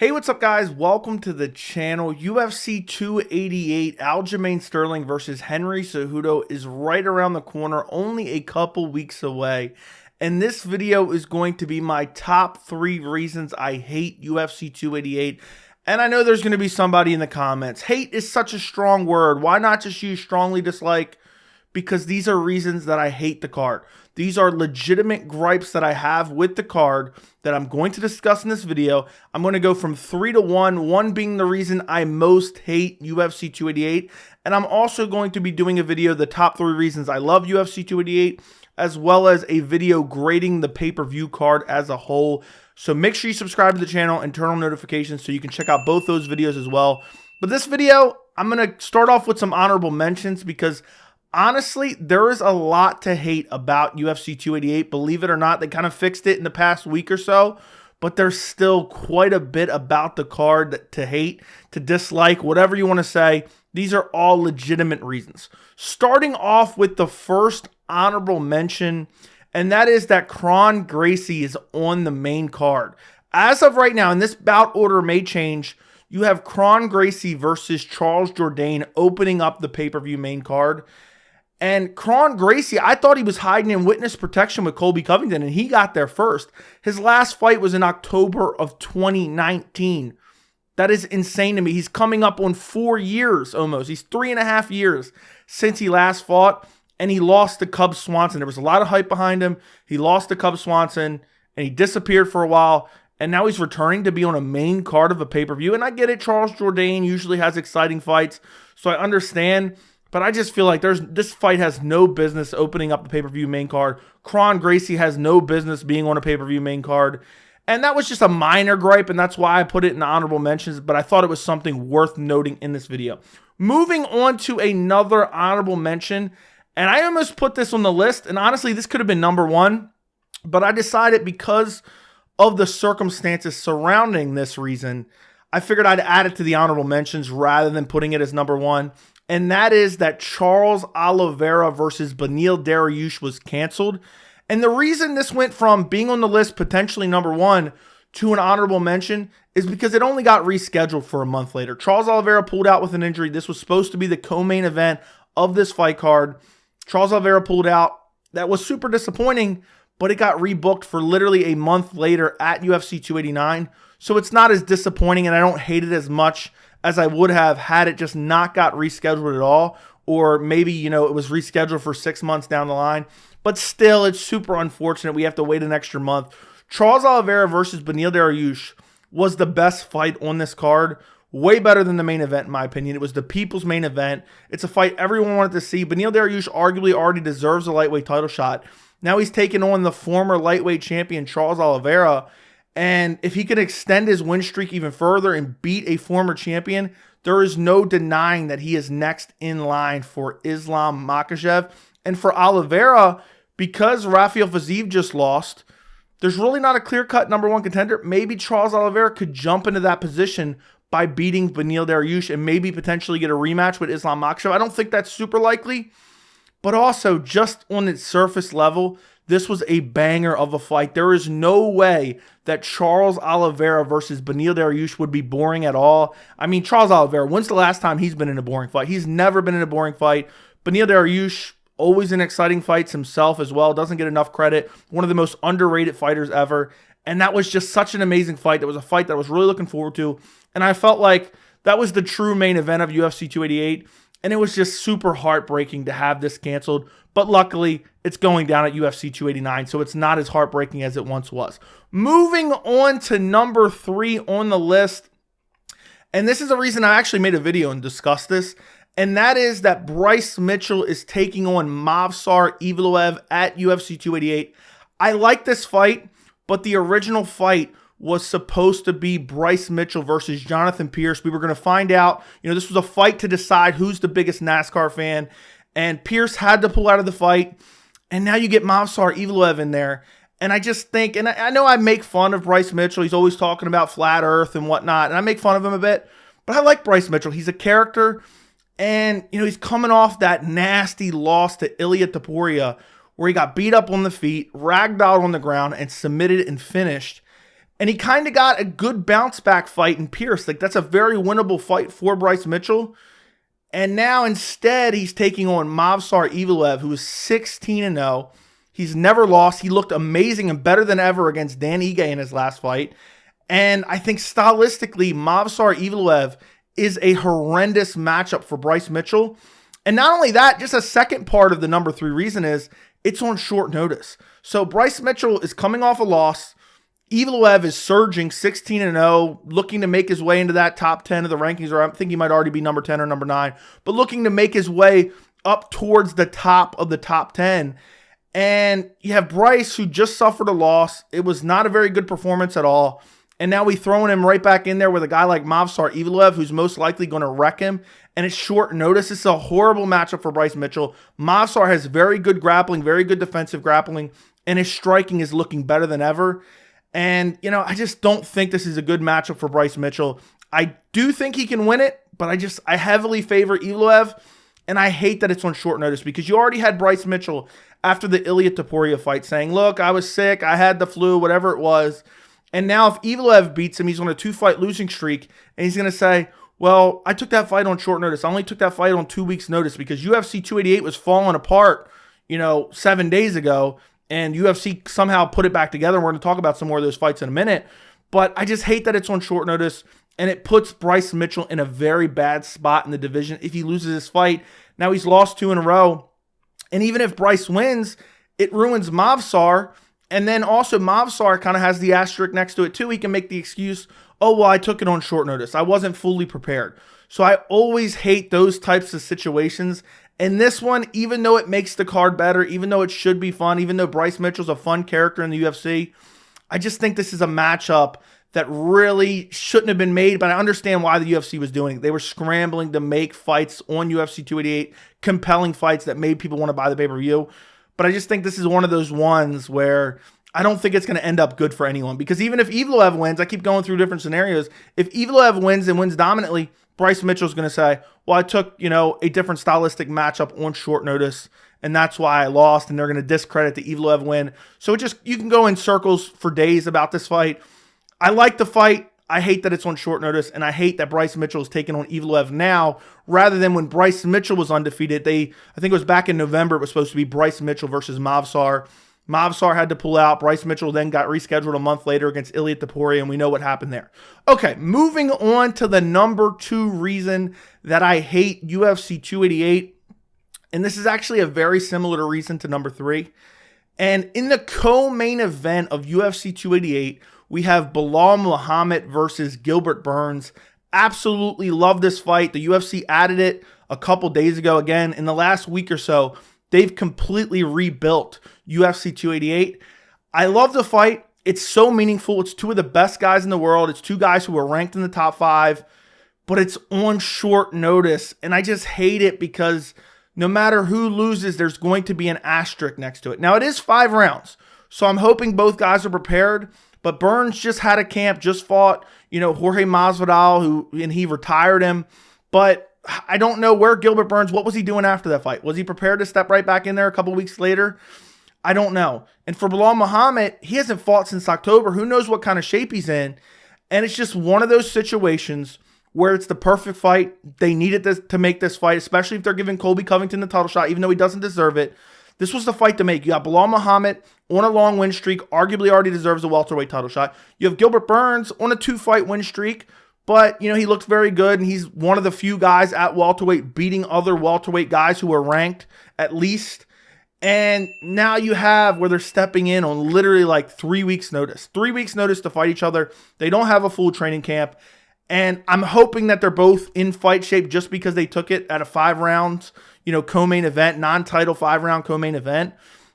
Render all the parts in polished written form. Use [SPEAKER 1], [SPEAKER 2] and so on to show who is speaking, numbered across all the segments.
[SPEAKER 1] Hey, what's up, guys? Welcome to the channel. UFC 288, Aljamain Sterling versus Henry Cejudo is right around the corner, only a couple weeks away. And this video is going to be my top 3 reasons I hate UFC 288. And I know there's going to be somebody in the comments. Hate is such a strong word. Why not just use strongly dislike? Because these are reasons that I hate the card. These are legitimate gripes that I have with the card that I'm going to discuss in this video. I'm going to go from 3 to 1, 1 being the reason I most hate UFC 288. And I'm also going to be doing a video, the top 3 reasons I love UFC 288, as well as a video grading the pay-per-view card as a whole. So make sure you subscribe to the channel and turn on notifications so you can check out both those videos as well. But this video, I'm going to start off with some honorable mentions because honestly, there is a lot to hate about UFC 288. Believe it or not, they kind of fixed it in the past week or so, but there's still quite a bit about the card to hate, to dislike, whatever you want to say. These are all legitimate reasons. Starting off with the first honorable mention, and that is that Kron Gracie is on the main card. As of right now, and this bout order may change, you have Kron Gracie versus Charles Jourdain opening up the pay-per-view main card. And Kron Gracie, I thought he was hiding in witness protection with Colby Covington, and he got there first. His last fight was in October of 2019. That is insane to me. He's coming up on 4 years almost. He's 3.5 years since he last fought, and he lost to Cub Swanson. There was a lot of hype behind him. He lost to Cub Swanson, and he disappeared for a while, and now he's returning to be on a main card of a pay-per-view. And I get it, Charles Jourdain usually has exciting fights, so I understand. But I just feel like this fight has no business opening up the pay-per-view main card. Kron Gracie has no business being on a pay-per-view main card. And that was just a minor gripe, and that's why I put it in the honorable mentions, but I thought it was something worth noting in this video. Moving on to another honorable mention, and I almost put this on the list, and honestly, this could have been number 1, but I decided because of the circumstances surrounding this reason, I figured I'd add it to the honorable mentions rather than putting it as number 1. And that is that Charles Oliveira versus Beneil Dariush was canceled. And the reason this went from being on the list, potentially number 1, to an honorable mention is because it only got rescheduled for a month later. Charles Oliveira pulled out with an injury. This was supposed to be the co-main event of this fight card. Charles Oliveira pulled out. That was super disappointing, but it got rebooked for literally a month later at UFC 289. So it's not as disappointing, and I don't hate it as much as I would have had it just not got rescheduled at all, or maybe, it was rescheduled for 6 months down the line. But still, it's super unfortunate we have to wait an extra month. Charles Oliveira versus Beneil Dariush was the best fight on this card. Way better than the main event, in my opinion. It was the people's main event. It's a fight everyone wanted to see. Beneil Dariush arguably already deserves a lightweight title shot. Now he's taking on the former lightweight champion, Charles Oliveira. And if he can extend his win streak even further and beat a former champion, there is no denying that he is next in line for Islam Makhachev. And for Oliveira, because Rafael Fiziev just lost, there's really not a clear-cut number 1 contender. Maybe Charles Oliveira could jump into that position by beating Beneil Dariush and maybe potentially get a rematch with Islam Makhachev. I don't think that's super likely, but also just on its surface level, this was a banger of a fight. There is no way that Charles Oliveira versus Beneil Dariush would be boring at all. I mean, Charles Oliveira, when's the last time he's been in a boring fight? He's never been in a boring fight. Beneil Dariush, always in exciting fights himself as well. Doesn't get enough credit. One of the most underrated fighters ever. And that was just such an amazing fight. That was a fight that I was really looking forward to. And I felt like that was the true main event of UFC 288. And it was just super heartbreaking to have this canceled. But luckily, it's going down at UFC 289, so it's not as heartbreaking as it once was. Moving on to number 3 on the list. And this is a reason I actually made a video and discussed this. And that is that Bryce Mitchell is taking on Movsar Evloev at UFC 288. I like this fight, but the original fight was supposed to be Bryce Mitchell versus Jonathan Pierce. We were going to find out, this was a fight to decide who's the biggest NASCAR fan. And Pierce had to pull out of the fight. And now you get Movsar Evloev in there. And I just think, and I know I make fun of Bryce Mitchell. He's always talking about flat earth and whatnot. And I make fun of him a bit. But I like Bryce Mitchell. He's a character. And, he's coming off that nasty loss to Ilia Topuria, where he got beat up on the feet, ragdolled on the ground, and submitted and finished. And he kind of got a good bounce back fight in Pierce. Like, that's a very winnable fight for Bryce Mitchell. And now instead, he's taking on Movsar Evloev, who is 16-0. He's never lost. He looked amazing and better than ever against Dan Ige in his last fight. And I think stylistically, Movsar Evloev is a horrendous matchup for Bryce Mitchell. And not only that, just a second part of the number 3 reason is it's on short notice. So Bryce Mitchell is coming off a loss. Evloev is surging 16-0, looking to make his way into that top 10 of the rankings, or I think he might already be number 10 or number 9, but looking to make his way up towards the top of the top 10. And you have Bryce, who just suffered a loss. It was not a very good performance at all. And now we throwing him right back in there with a guy like Movsar Evloev, who's most likely going to wreck him. And it's short notice. It's a horrible matchup for Bryce Mitchell. Movsar has very good grappling, very good defensive grappling, and his striking is looking better than ever. And, you know, I just don't think this is a good matchup for Bryce Mitchell. I do think he can win it, but I heavily favor Evloev, and I hate that it's on short notice because you already had Bryce Mitchell after the Ilia Topuria fight saying, look, I was sick, I had the flu, whatever it was. And now if Evloev beats him, he's on a 2-fight losing streak, and he's going to say, well, I took that fight on short notice. I only took that fight on 2 weeks' notice because UFC 288 was falling apart, 7 days ago. And UFC somehow put it back together. We're going to talk about some more of those fights in a minute. But I just hate that it's on short notice. And it puts Bryce Mitchell in a very bad spot in the division if he loses this fight. Now he's lost 2 in a row. And even if Bryce wins, it ruins Movsar. And then also Movsar kind of has the asterisk next to it too. He can make the excuse, oh, well, I took it on short notice. I wasn't fully prepared. So I always hate those types of situations. And this one, even though it makes the card better, even though it should be fun, even though Bryce Mitchell's a fun character in the UFC, I just think this is a matchup that really shouldn't have been made, but I understand why the UFC was doing it. They were scrambling to make fights on UFC 288, compelling fights that made people want to buy the pay-per-view. But I just think this is one of those ones where I don't think it's going to end up good for anyone. Because even if Evloev wins, I keep going through different scenarios. If Evloev wins and wins dominantly, Bryce Mitchell's going to say, well, I took, a different stylistic matchup on short notice, and that's why I lost, and they're going to discredit the Evloev win. So you can go in circles for days about this fight. I like the fight. I hate that it's on short notice, and I hate that Bryce Mitchell is taking on Evloev now rather than when Bryce Mitchell was undefeated. I think it was back in November, it was supposed to be Bryce Mitchell versus Movsar. Movsar had to pull out. Bryce Mitchell then got rescheduled a month later against Ilia Topuria, and we know what happened there. Okay, moving on to the number 2 reason that I hate UFC 288, and this is actually a very similar reason to number 3. And in the co-main event of UFC 288, we have Belal Muhammad versus Gilbert Burns. Absolutely love this fight. The UFC added it a couple days ago. Again, in the last week or so, they've completely rebuilt UFC 288. I love the fight. It's so meaningful. It's 2 of the best guys in the world. It's 2 guys who are ranked in the top 5, but it's on short notice. And I just hate it because no matter who loses, there's going to be an asterisk next to it. Now, it is 5 rounds, so I'm hoping both guys are prepared. But Burns just had a camp, just fought, Jorge Masvidal, and he retired him. But I don't know where Gilbert Burns, what was he doing after that fight? Was he prepared to step right back in there a couple weeks later? I don't know. And for Belal Muhammad, he hasn't fought since October. Who knows what kind of shape he's in? And it's just one of those situations where it's the perfect fight. They needed this to make this fight, especially if they're giving Colby Covington the title shot, even though he doesn't deserve it. This was the fight to make. You got Belal Muhammad on a long win streak, arguably already deserves a welterweight title shot. You have Gilbert Burns on a 2-fight win streak, but, he looks very good, and he's one of the few guys at welterweight beating other welterweight guys who are ranked, at least. And now you have where they're stepping in on literally like 3 weeks' notice. 3 weeks' notice to fight each other. They don't have a full training camp. And I'm hoping that they're both in fight shape just because they took it at a 5 rounds, co-main event, non-title 5-round co-main event.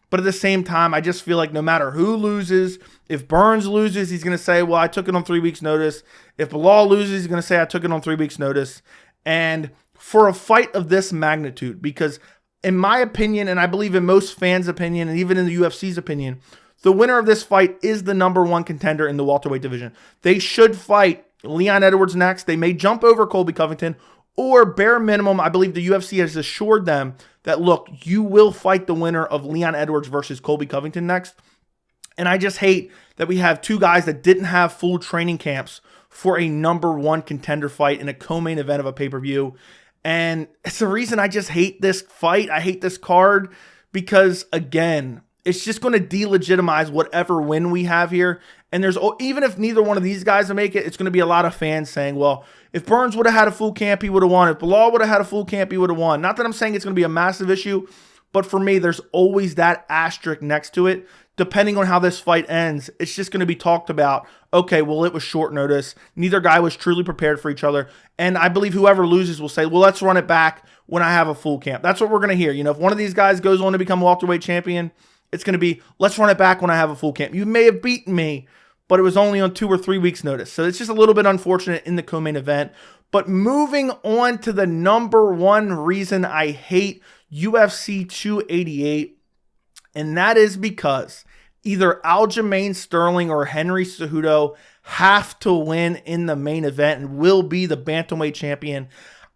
[SPEAKER 1] But at the same time, I just feel like no matter who loses, if Burns loses, he's going to say, well, I took it on 3 weeks' notice. If Belal loses, he's going to say, I took it on 3 weeks' notice. And for a fight of this magnitude, because in my opinion, and I believe in most fans' opinion, and even in the UFC's opinion, the winner of this fight is the number 1 contender in the welterweight division. They should fight Leon Edwards next. They may jump over Colby Covington, or bare minimum, I believe the UFC has assured them that, look, you will fight the winner of Leon Edwards versus Colby Covington next. And I just hate that we have two guys that didn't have full training camps for a #1 contender fight in a co-main event of a pay-per-view. And it's the reason I just hate this fight. I hate this card because, again, it's just going to delegitimize whatever win we have here. And even if neither one of these guys will make it, it's going to be a lot of fans saying, well, if Burns would have had a full camp, he would have won. If Belal would have had a full camp, he would have won. Not that I'm saying it's going to be a massive issue, but for me, there's always that asterisk next to it. Depending on how this fight ends, it's just going to be talked about, okay, well, it was short notice. Neither guy was truly prepared for each other. And I believe whoever loses will say, well, let's run it back when I have a full camp. That's what we're going to hear. You know, if one of these guys goes on to become welterweight champion, it's going to be, let's run it back when I have a full camp. You may have beaten me, but it was only on 2 or 3 weeks notice. So it's just a little bit unfortunate in the co-main event. But moving on to the #1 reason I hate UFC 288, and that is because either Aljamain Sterling or Henry Cejudo have to win in the main event and will be the bantamweight champion.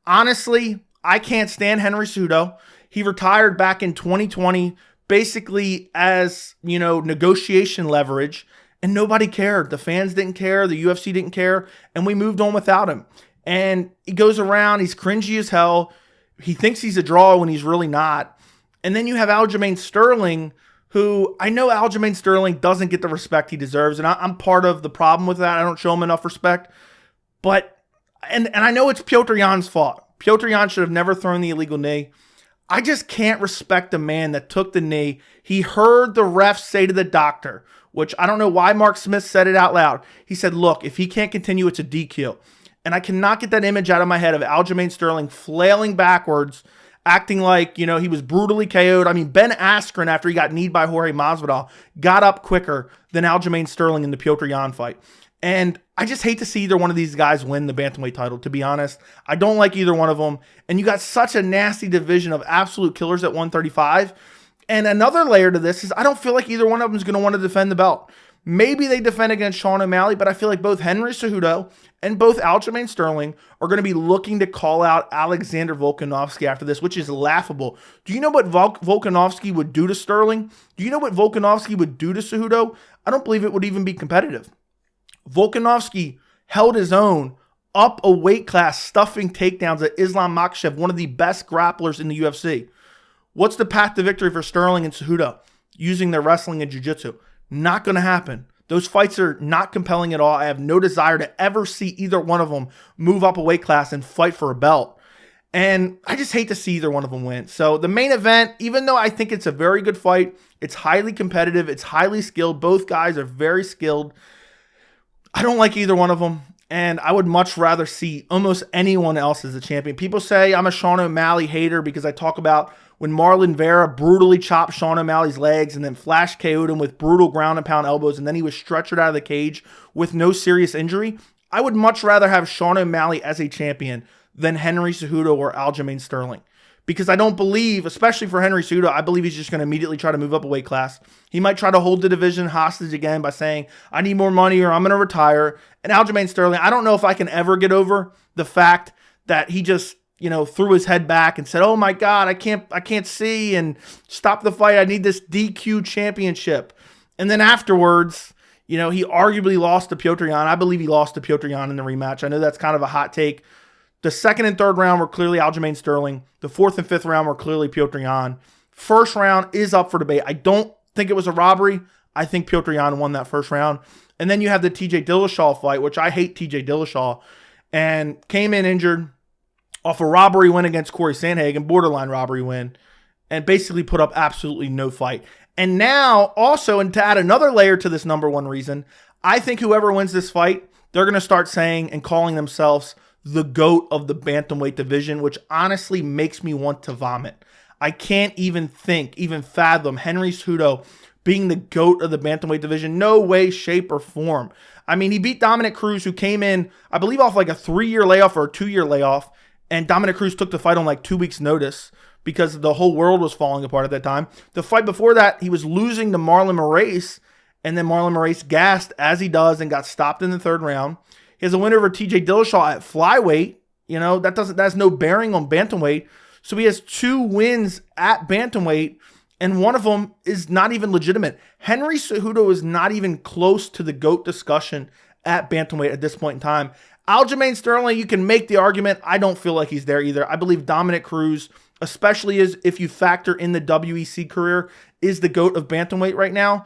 [SPEAKER 1] Honestly, I can't stand Henry Cejudo. He retired back in 2020, basically as, you know, negotiation leverage, and nobody cared. The fans didn't care, the UFC didn't care, and we moved on without him. And he goes around, he's cringy as hell. He thinks he's a draw when he's really not. And then you have Aljamain Sterling, who I know Aljamain Sterling doesn't get the respect he deserves, and I'm part of the problem with that. I don't show him enough respect. But, and I know it's Petr Yan's fault. Petr Yan should have never thrown the illegal knee. I just can't respect a man that took the knee. He heard the ref say to the doctor, which I don't know why Mark Smith said it out loud. He said, look, if he can't continue, it's a DQ. And I cannot get that image out of my head of Aljamain Sterling flailing backwards, acting like, you know, he was brutally KO'd. I mean, Ben Askren, after he got kneed by Jorge Masvidal, got up quicker than Aljamain Sterling in the Petr Yan fight. And I just hate to see either one of these guys win the bantamweight title, to be honest. I don't like either one of them. And you got such a nasty division of absolute killers at 135. And another layer to this is I don't feel like either one of them is going to want to defend the belt. Maybe they defend against Sean O'Malley, but I feel like both Henry Cejudo and both Aljamain Sterling are going to be looking to call out Alexander Volkanovski after this, which is laughable. Do you know what Volkanovski would do to Sterling? Do you know what Volkanovski would do to Cejudo? I don't believe it would even be competitive. Volkanovski held his own up a weight class, stuffing takedowns at Islam Makhachev, one of the best grapplers in the UFC. What's the path to victory for Sterling and Cejudo? Using their wrestling and jiu-jitsu. Not going to happen. Those fights are not compelling at all. I have no desire to ever see either one of them move up a weight class and fight for a belt. And I just hate to see either one of them win. So the main event, even though I think it's a very good fight, it's highly competitive, it's highly skilled. Both guys are very skilled. I don't like either one of them. And I would much rather see almost anyone else as a champion. People say I'm a Sean O'Malley hater because I talk about when Marlon Vera brutally chopped Sean O'Malley's legs and then flash KO'd him with brutal ground and pound elbows, and then he was stretchered out of the cage with no serious injury. I would much rather have Sean O'Malley as a champion than Henry Cejudo or Aljamain Sterling. Because I don't believe, especially for Henry Cejudo, I believe he's just going to immediately try to move up a weight class. He might try to hold the division hostage again by saying, I need more money or I'm going to retire. And Aljamain Sterling, I don't know if I can ever get over the fact that he just, you know, threw his head back and said, oh my God, I can't see and stop the fight. I need this DQ championship. And then afterwards, you know, he arguably lost to Petr Yan. I believe he lost to Petr Yan in the rematch. I know that's kind of a hot take. The second and third round were clearly Aljamain Sterling. The fourth and fifth round were clearly Petr Yan. First round is up for debate. I don't think it was a robbery. I think Petr Yan won that first round. And then you have the TJ Dillashaw fight, which I hate TJ Dillashaw, and came in injured off a robbery win against Corey Sandhagen, borderline robbery win, and basically put up absolutely no fight. And now also, and to add another layer to this #1 reason, I think whoever wins this fight, they're going to start saying and calling themselves the GOAT of the bantamweight division, which honestly makes me want to vomit. I can't even fathom Henry Cejudo being the GOAT of the bantamweight division. No way, shape, or form. I mean, he beat Dominic Cruz, who came in, I believe, off like a 3-year layoff or a 2-year layoff, and Dominic Cruz took the fight on like 2 weeks' notice because the whole world was falling apart at that time. The fight before that, he was losing to Marlon Moraes, and then Marlon Moraes gassed, as he does, and got stopped in the third round. He has a win over TJ Dillashaw at flyweight. You know, that has no bearing on bantamweight. So he has 2 wins at bantamweight and one of them is not even legitimate. Henry Cejudo is not even close to the GOAT discussion at bantamweight at this point in time. Aljamain Sterling, you can make the argument. I don't feel like he's there either. I believe Dominic Cruz, especially as if you factor in the WEC career, is the GOAT of bantamweight right now.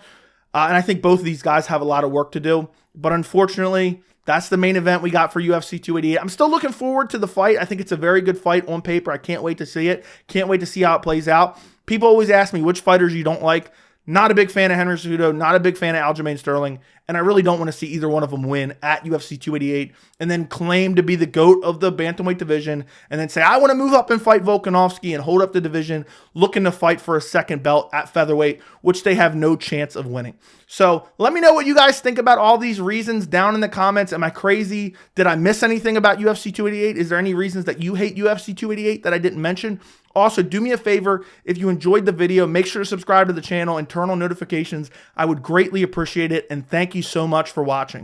[SPEAKER 1] And I think both of these guys have a lot of work to do. But unfortunately, that's the main event we got for UFC 288. I'm still looking forward to the fight. I think it's a very good fight on paper. I can't wait to see it. Can't wait to see how it plays out. People always ask me which fighters you don't like. Not a big fan of Henry Cejudo, not a big fan of Aljamain Sterling, and I really don't want to see either one of them win at UFC 288 and then claim to be the GOAT of the bantamweight division and then say, I want to move up and fight Volkanovski and hold up the division, looking to fight for a second belt at featherweight, which they have no chance of winning. So let me know what you guys think about all these reasons down in the comments. Am I crazy? Did I miss anything about UFC 288? Is there any reasons that you hate UFC 288 that I didn't mention? Also, do me a favor, if you enjoyed the video, make sure to subscribe to the channel and turn on notifications. I would greatly appreciate it, and thank you so much for watching.